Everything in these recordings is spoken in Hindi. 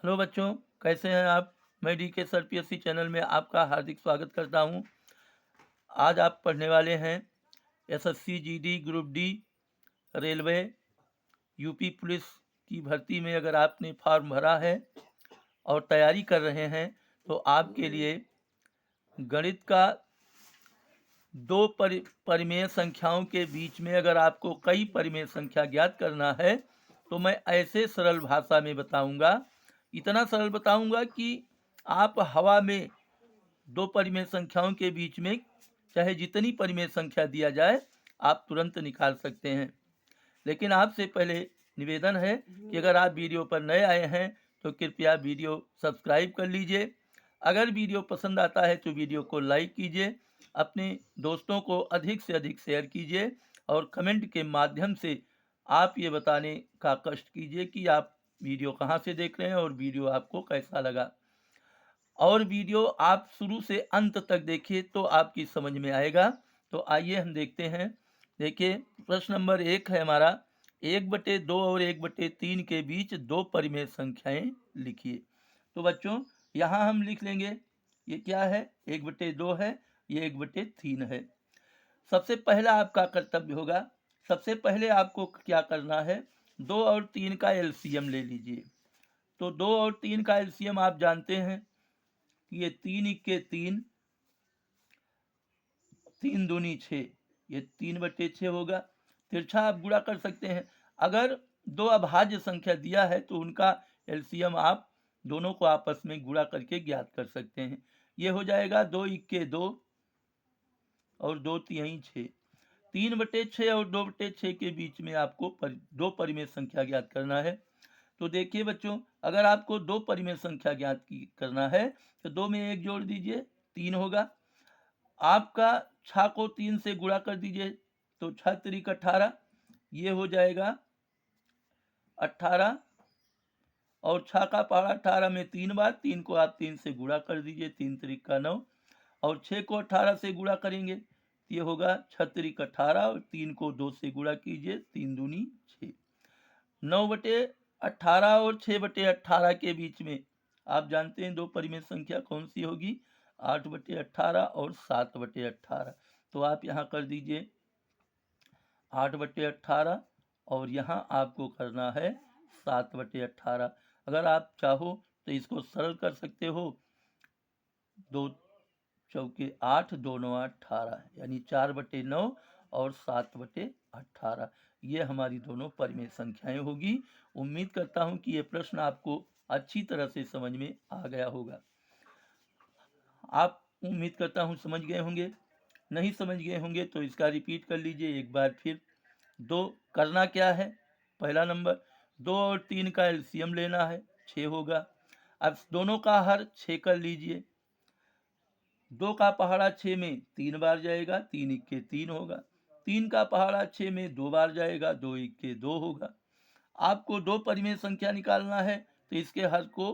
हेलो बच्चों, कैसे हैं आप। मैं डी के सर पीएससी चैनल में आपका हार्दिक स्वागत करता हूं। आज आप पढ़ने वाले हैं SSC GD group D railway UP police की भर्ती में। अगर आपने फॉर्म भरा है और तैयारी कर रहे हैं तो आपके लिए गणित का दो परिमेय संख्याओं के बीच में अगर आपको कई परिमेय संख्या ज्ञात करना है तो मैं ऐसे सरल भाषा में बताऊंगा। इतना सरल बताऊंगा कि आप हवा में दो परिमेय संख्याओं के बीच में चाहे जितनी परिमेय संख्या दिया जाए आप तुरंत निकाल सकते हैं। लेकिन आपसे पहले निवेदन है कि अगर आप वीडियो पर नए आए हैं तो कृपया वीडियो सब्सक्राइब कर लीजिए। अगर वीडियो पसंद आता है तो वीडियो को लाइक कीजिए, अपने दोस्तों को अधिक से अधिक शेयर कीजिए और कमेंट के माध्यम से आप ये बताने का कष्ट कीजिए कि आप वीडियो कहाँ से देख रहे हैं और वीडियो आपको कैसा लगा। और वीडियो आप शुरू से अंत तक देखिए तो आपकी समझ में आएगा। तो आइए हम देखते हैं। देखिए प्रश्न नंबर 1 है हमारा, 1/2 और 1/3 के बीच दो परिमेय संख्याएं लिखिए। तो बच्चों यहाँ हम लिख लेंगे, ये क्या है, 1/2 है, ये 1/3 है। सबसे पहला आपका कर्तव्य होगा, सबसे पहले आपको क्या करना है, 2 और 3 का एलसीएम ले लीजिए। तो 2 और 3 का एलसीएम आप जानते हैं कि ये 3 इक्के 3, 3 दूनी 6, ये 3/6 होगा। तिरछा आप गुणा कर सकते हैं। अगर दो अभाज्य संख्या दिया है तो उनका एलसीएम आप दोनों को आपस में गुणा करके ज्ञात कर सकते हैं। ये हो जाएगा 2 इक्के 2 और 2 तिहाई 6। 3/6 और 2/6 के बीच में आपको दो परिमेय संख्या ज्ञात करना है। तो देखिए बच्चों, अगर आपको दो परिमेय संख्या ज्ञात करना है तो 2 में 1 जोड़ दीजिए, 3 होगा। आपका 6 को 3 से गुणा कर दीजिए तो 6 त्रिक 18, ये हो जाएगा 18। और 6 का पहाड़ा 18 में 3 बार, 3 को आप 3 से गुणा कर दीजिए, 3 त्रिक का 9। और 6 को 18 से गुणा करेंगे, ये होगा 6 त्रिक 18 और 3 को 2 से गुणा कीजिए, 3 दूनी 6। 9/18 और 6/18 के बीच में आप जानते हैं दो परिमेय संख्या कौन सी होगी, 8/18 और 7/18। तो आप यहाँ कर दीजिए 8/18 और यहाँ आपको करना है 7/18। अगर आप चाहो तो इसको सरल कर सकते हो, 2 चौके 8, 2 9 18, यानी 4/9 और 7/18। ये हमारी दोनों परिमेय संख्याएं होगी। उम्मीद करता हूं कि ये प्रश्न आपको अच्छी तरह से समझ में आ गया होगा। आप उम्मीद करता हूं समझ गए होंगे, नहीं समझ गए होंगे तो इसका रिपीट कर लीजिए एक बार फिर। दो करना क्या है, पहला नंबर 2 और 3 का एलसीएम लेना है, 6 होगा। अब दोनों का हर 6 कर लीजिए, 2 का पहाड़ा 6 में 3 बार जाएगा, 3 इक्के 3 होगा। 3 का पहाड़ा 6 में 2 बार जाएगा, 2 इक्के 2 होगा। आपको दो परिमेय संख्या निकालना है तो इसके हर को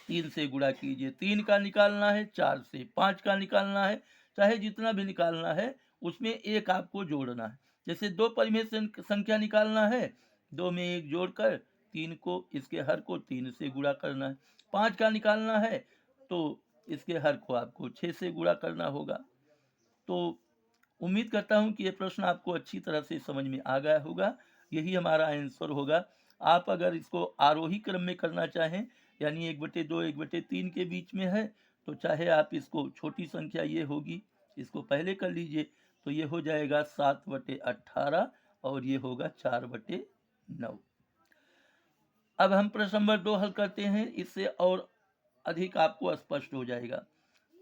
3 से गुणा कीजिए। 3 का निकालना है 4 से, 5 का निकालना है, चाहे जितना भी निकालना है उसमें एक आपको जोड़ना है। जैसे दो परिमेय संख्या निकालना है, 2 में 1 जोड़कर 3 को इसके हर को 3 से गुणा करना है। 5 का निकालना है तो इसके हर को आपको 6 से गुणा करना होगा। तो उम्मीद करता हूं कि ये प्रश्न आपको अच्छी तरह से समझ में आ गया होगा। यही हमारा आंसर होगा। आप अगर इसको आरोही क्रम में करना चाहें, यानी 1/2 1/3 के बीच में है, तो चाहे आप इसको छोटी संख्या ये होगी, इसको पहले कर लीजिए, तो ये हो जाएगा 7/18 और ये होगा 4/9। अब हम प्रश्न नंबर 2 हल करते हैं, इससे और अधिक आपको स्पष्ट हो जाएगा।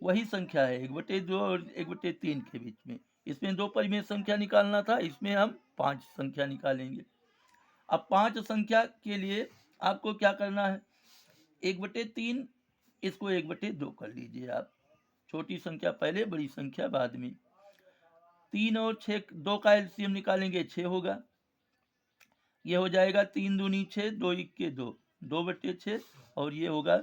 वही संख्या है 1/2 और 1/3 के बीच में, इसमें दो परिमेय संख्या निकालना था, इसमें हम 5 संख्या निकालेंगे। अब 5 संख्या के लिए आपको क्या करना है, 1/3 इसको 1/2 कर लीजिए आप, छोटी संख्या पहले बड़ी संख्या बाद में। 3 और 6 2 का एलसीएम निकालेंगे, 6 होगा। ये हो जाएगा 3 दूनी 6, 2 इक्के 2, 2/6 और ये होगा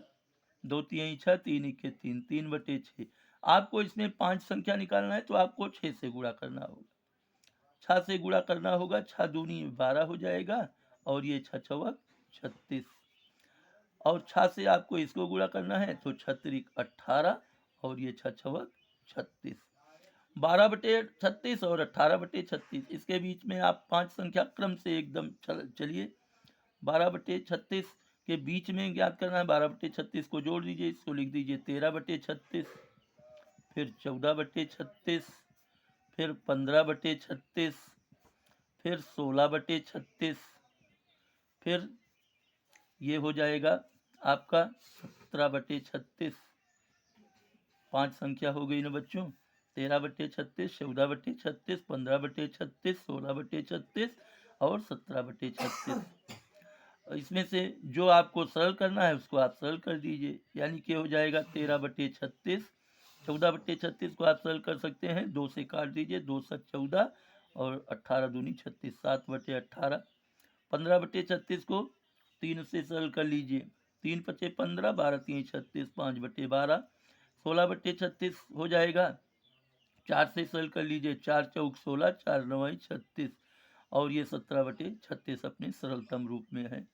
2 तिहाई 6, 3 इक्के 3, 3/6। आपको इसमें 5 संख्या निकालना है तो आपको 6 से गुणा करना होगा, 6 से गुणा करना होगा, 6 दूनी 12 हो जाएगा और ये 6 छवक 36। और 6 से आपको इसको गुणा करना है, तो 6 त्रिक 18 और ये 6 छवक 36। 12/36 और 18/36, इसके बीच में आप 5 संख्या क्रम से एकदम चलिए। 12/36 के बीच में ज्ञात करना है, 12/36 को जोड़ दीजिए, इसको लिख दीजिए 13/36, फिर 14/36, फिर 15/36, फिर 16/36, फिर ये हो जाएगा आपका 17/36। 5 संख्या हो गई ना बच्चों, 13/36, 14/36, 15/36, 16/36 और 17/36। इसमें से जो आपको सरल करना है उसको आप सरल कर दीजिए, यानी कि हो जाएगा 13/36। 14/36 को आप सरल कर सकते हैं, 2 से काट दीजिए, 2 7 14 और 18 दूनी 36, 7/18। 15/36 को 3 से सरल कर लीजिए, 3 5 15, 12 3 36, 5/12। 16/36 हो जाएगा, 4 से सरल कर लीजिए, 4 चौक 16, 4 9 36 और ये 17/36 अपने सरलतम रूप में है।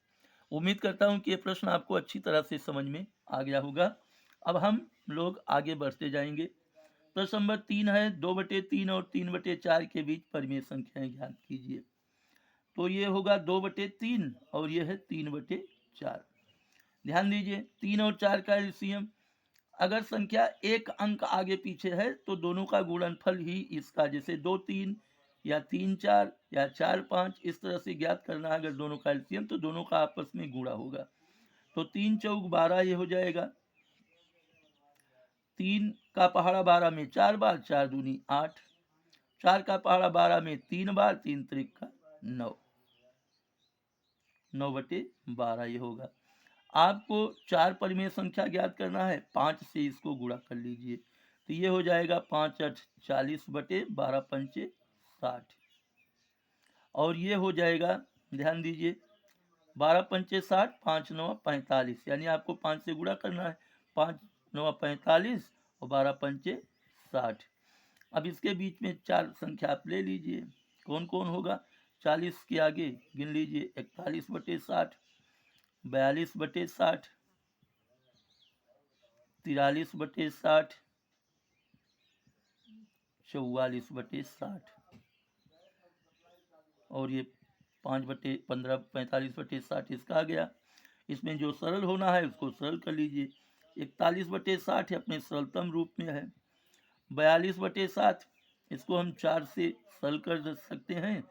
उम्मीद करता हूँ कि ये प्रश्न आपको अच्छी तरह से समझ में आ गया होगा। अब हम लोग आगे बढ़ते जाएंगे। प्रश्न नंबर 3 है, 2/3 और 3/4 के बीच परिमेय संख्याएं ज्ञात कीजिए। तो ये होगा 2/3 और ये है 3/4। ध्यान दीजिए, 3 और 4 का एलसीएम, अगर संख्या एक अंक आगे पीछे है तो दोनों का गुणनफल ही इसका, जैसे 2 3 या 3 4 या 4 5, इस तरह से ज्ञात करना है। अगर दोनों का एलसीएम तो दोनों का आपस में गुणा होगा, तो 3 चौक 12 ये हो जाएगा। 3 का पहाड़ा 12 में 4 बार, 4 दूनी 8। 4 का पहाड़ा 12 में 3 बार, 3 त्रिक का 9, 9/12 ये होगा। आपको 4 परिमेय संख्या ज्ञात करना है, 5 से इसको गुणा कर लीजिए, तो ये हो जाएगा 5 8 40/12 पंचे 60 और ये हो जाएगा, ध्यान दीजिए, 12 पंचे 60, 5 9 45, यानी आपको 5 से गुणा करना है, 5 9 45 और 12 पंचे 60। अब इसके बीच में 4 संख्या आप ले लीजिए, कौन कौन होगा। 40 के आगे गिन लीजिए, 41/60, 42/60, 43/60, 44/60 और ये 5/15, 45/60 इसका आ गया। इसमें जो सरल होना है उसको सरल कर लीजिए, 41/60 अपने सरलतम रूप में है। 42/60 इसको हम 4 से सरल कर सकते हैं,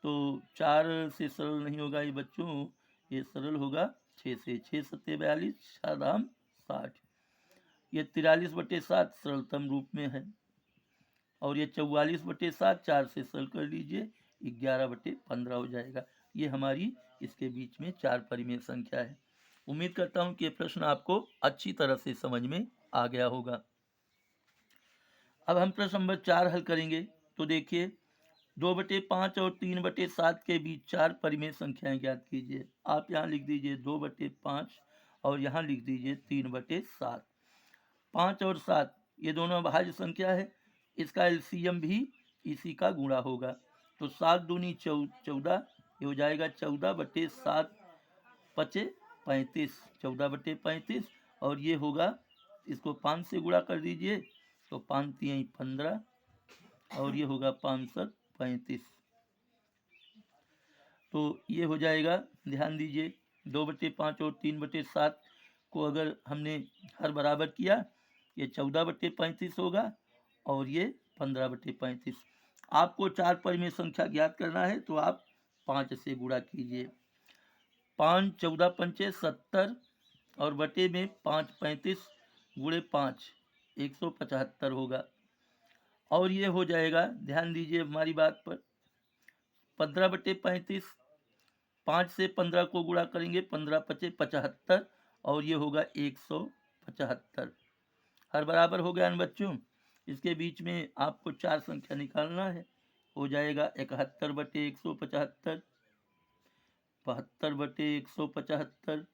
तो 4 से सरल नहीं होगा ये बच्चों, ये सरल होगा 6 से, 6 7 42, 4 60। ये 43/7 सरलतम रूप में है और ये 44/7 4 से सरल कर लीजिए, 11/15 हो जाएगा। ये हमारी इसके बीच में 4 परिमेय संख्या है। उम्मीद करता हूँ कि ये प्रश्न आपको अच्छी तरह से समझ में आ गया होगा। अब हम प्रश्न नंबर 4 हल करेंगे। तो देखिए, 2/5 और 3/7 के बीच 4 परिमेय संख्याएं ज्ञात कीजिए। आप यहाँ लिख दीजिए 2/5 और यहाँ लिख दीजिए 3/7। 5 और 7 ये दोनों भाज्य संख्या है, इसका एलसीएम भी इसी का गुणा होगा, तो 7 दूनी 14, ये हो जाएगा 14/7 पचे 35, 14/35 और ये होगा, इसको 5 से गुणा कर दीजिए, तो 5 3 15 और ये होगा 535, तो ये हो जाएगा। ध्यान दीजिए, 2/5 और 3/7 को अगर हमने हर बराबर किया, ये 14/35 होगा और ये 15/35। आपको 4 परिमेय संख्या ज्ञात करना है, तो आप 5 से गुणा कीजिए, 5 14 पंचे 70 और बटे में 5 35 गुणे 5 175 होगा और ये हो जाएगा। ध्यान दीजिए हमारी बात पर, 15/35, 5 से 15 को गुणा करेंगे, 15 पचे 75 और ये होगा 175। हर बराबर हो गया न बच्चों। इसके बीच में आपको 4 संख्या निकालना है, हो जाएगा 71/175, 72/175,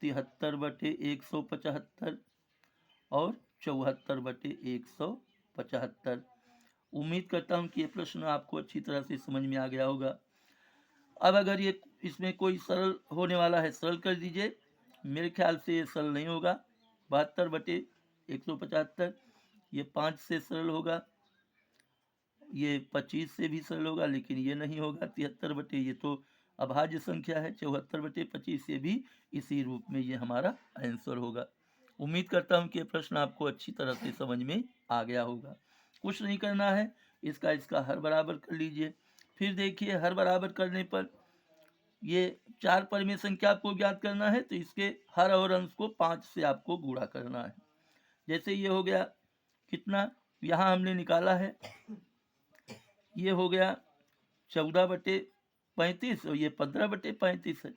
73/175 और 74/175। उम्मीद करता हूँ कि ये प्रश्न आपको अच्छी तरह से समझ में आ गया होगा। अब अगर ये इसमें कोई सरल होने वाला है, सरल कर दीजिए मेरे ख्याल से ये सरल नहीं होगा। 72/175 ये 5 से सरल होगा, ये 25 से भी सरल होगा, लेकिन ये नहीं होगा। 73 ये तो अभाज्य संख्या है। 74/25 ये भी इसी रूप में ये हमारा आंसर होगा। उम्मीद करता हूँ कि ये प्रश्न आपको अच्छी तरह से समझ में आ गया होगा। कुछ नहीं करना है, इसका हर बराबर कर लीजिए। फिर देखिए हर बराबर करने पर ये 4 परिमेय संख्या आपको ज्ञात करना है, तो इसके हर और अंश को 5 से आपको गुणा करना है। जैसे ये हो गया कितना, यहाँ हमने निकाला है, ये हो गया 14/35 और ये 15/35 है।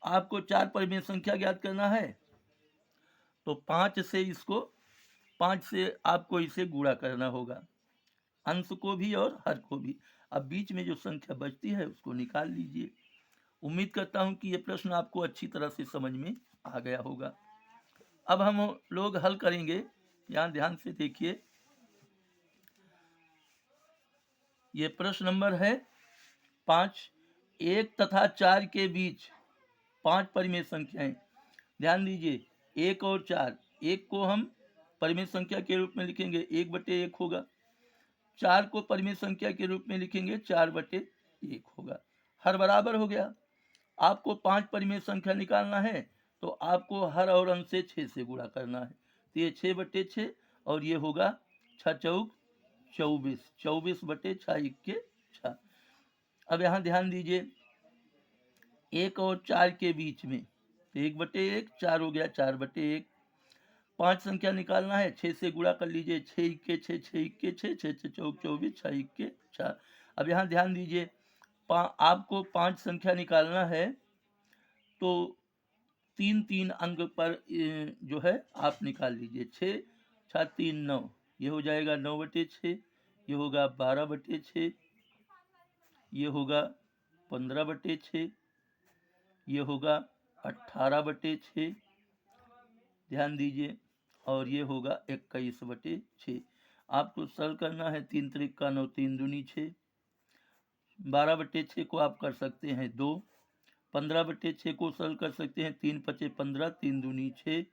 आपको 4 परिमेय संख्या ज्ञात करना है, तो 5 से आपको इसे गुणा करना होगा, अंश को भी और हर को भी। अब बीच में जो संख्या बचती है उसको निकाल लीजिए। उम्मीद करता हूँ कि ये प्रश्न आपको अच्छी तरह से समझ में आ गया होगा। अब हम लोग हल करेंगे। यहाँ ध्यान से देखिए, ये प्रश्न नंबर है 5। 1 तथा 4 के बीच 5 परिमेय संख्याएं। ध्यान दीजिए, 1 और 4, 1 को हम परिमेय संख्या के रूप में लिखेंगे, 1/1 होगा। 4 को परिमेय संख्या के रूप में लिखेंगे, 4/1 होगा। हर बराबर हो गया। आपको 5 परिमेय संख्या निकालना है, तो आपको हर और अंश से 6 से गुणा करना है। तो ये 6/6 और ये होगा 6 चौक 24, 24/6 अब यहाँ ध्यान दीजिए, 1 और 4 के बीच में, तो 1/1, 4 हो गया 4/1। 5 संख्या निकालना है, 6 से गुणा कर लीजिए, 6 इक्के 6, 6 इक्के 6, 6 6 चौक 24, 6 इक्के 4। अब यहाँ ध्यान दीजिए, आपको 5 संख्या निकालना है, तो 3 अंक पर जो है आप निकाल लीजिए। 6 6 3 9, ये हो जाएगा 9/6, ये होगा 12/6, ये होगा 15/6, ये होगा 18/6, ध्यान दीजिए, और ये होगा 21/6। आपको सरल करना है, 3 त्रिक का 9, 3 दूनी 6। 12/6 को आप कर सकते हैं 2। 15/6 को सरल कर सकते हैं, 3 5 15, 3 दूनी 6।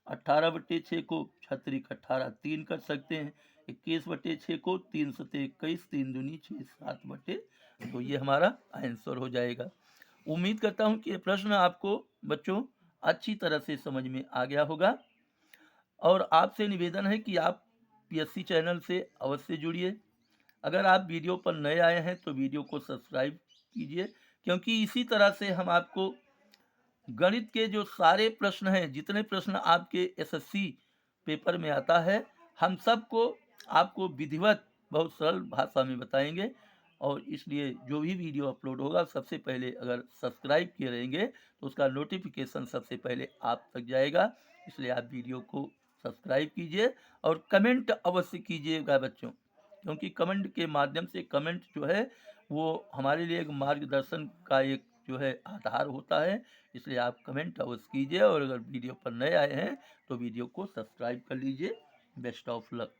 18/6 को 6 त्रिक 18, 3 कर सकते हैं। 21/6 को 3 7 21, 3 दूनी 6, 7/, तो ये हमारा आंसर हो जाएगा। उम्मीद करता हूँ कि ये प्रश्न आपको बच्चों अच्छी तरह से समझ में आ गया होगा, और आपसे निवेदन है कि आप पीएससी चैनल से अवश्य जुड़िए। अगर आप वीडियो पर नए आए हैं तो वीडियो को सब्सक्राइब कीजिए, क्योंकि इसी तरह से हम आपको गणित के जो सारे प्रश्न हैं, जितने प्रश्न आपके एसएससी पेपर में आता है, हम सबको आपको विधिवत बहुत सरल भाषा में बताएंगे। और इसलिए जो भी वीडियो अपलोड होगा, सबसे पहले अगर सब्सक्राइब किए रहेंगे तो उसका नोटिफिकेशन सबसे पहले आप तक जाएगा। इसलिए आप वीडियो को सब्सक्राइब कीजिए और कमेंट अवश्य कीजिएगा बच्चों, क्योंकि कमेंट के माध्यम से, कमेंट जो है वो हमारे लिए एक मार्गदर्शन का एक जो है आधार होता है। इसलिए आप कमेंट अवश्य कीजिए, और अगर वीडियो पर नए आए हैं तो वीडियो को सब्सक्राइब कर लीजिए। Best of luck.